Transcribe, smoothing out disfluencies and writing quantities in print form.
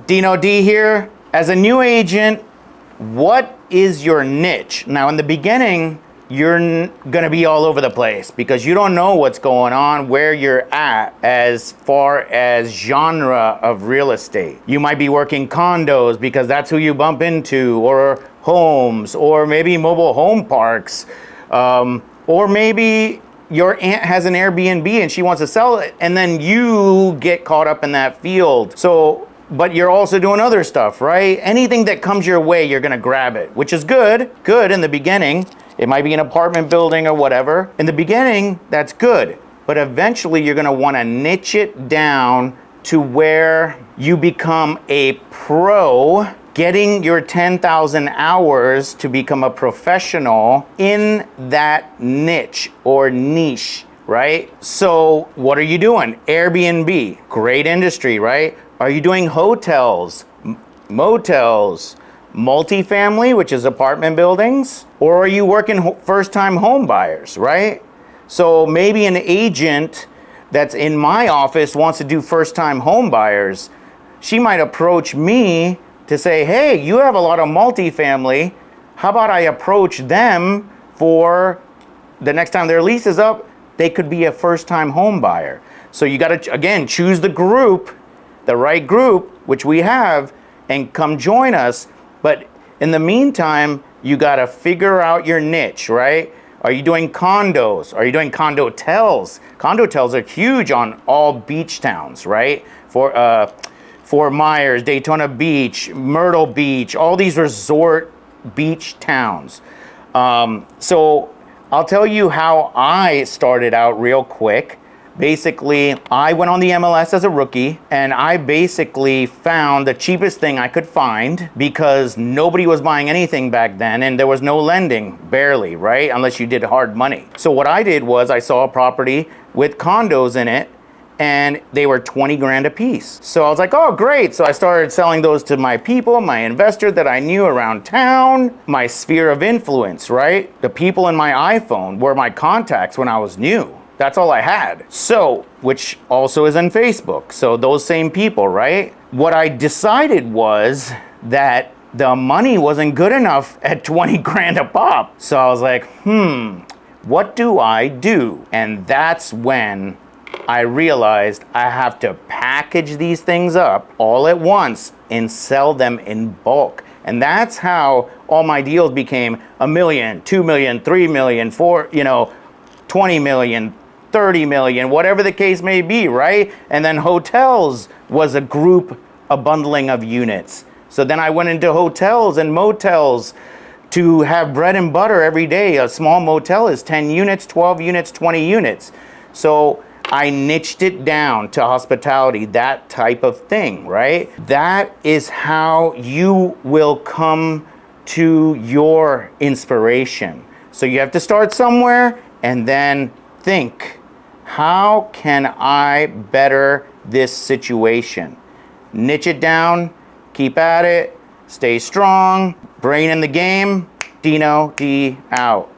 Dino D here. As a new agent, what is your niche? Now, in the beginning, you're gonna be all over the place because you don't know what's going on, where you're at as far as genre of real estate. You might be working condos because that's who you bump into, or homes, or maybe mobile home parks, or maybe your aunt has an Airbnb and she wants to sell it, and then you get caught up in that field. So, but you're also doing other stuff, right? Anything that comes your way, you're gonna grab it, which is good in the beginning. It might be an apartment building or whatever. In the beginning, that's good, but eventually you're gonna wanna niche it down to where you become a pro, getting your 10,000 hours to become a professional in that niche or niche, right? So what are you doing? Airbnb, great industry, right? Are you doing hotels, motels, multifamily, which is apartment buildings? Or are you working first-time home buyers, right? So maybe an agent that's in my office wants to do first-time home buyers. She might approach me to say, hey, you have a lot of multifamily. How about I approach them for the next time their lease is up, they could be a first-time home buyer. So you gotta, again, choose the group, the right group, which we have, and come join us. But in the meantime, you gotta figure out your niche, right? Are you doing condos? Are you doing condotels? Condotels are huge on all beach towns, right? Fort Myers, Daytona Beach, Myrtle Beach, all these resort beach towns. So I'll tell you how I started out real quick. Basically, I went on the MLS as a rookie, and I basically found the cheapest thing I could find because nobody was buying anything back then, and there was no lending, barely, right? Unless you did hard money. So what I did was I saw a property with condos in it, and they were 20 grand a piece. So I was like, oh, great. So I started selling those to my people, my investor that I knew around town, my sphere of influence, right? The people in my iPhone were my contacts when I was new. That's all I had. So, which also is in Facebook. So those same people, right? What I decided was that the money wasn't good enough at 20 grand a pop. So I was like, what do I do? And that's when I realized I have to package these things up all at once and sell them in bulk. And that's how all my deals became $1 million, $2 million, $3 million, 20 million, 30 million, whatever the case may be, right? And then hotels was a bundling of units. So then I went into hotels and motels to have bread and butter every day. A small motel is 10 units, 12 units, 20 units. So I niched it down to hospitality, that type of thing, right? That is how you will come to your inspiration. So you have to start somewhere and then think, how can I better this situation? Niche it down, keep at it, stay strong, brain in the game. Dino D out.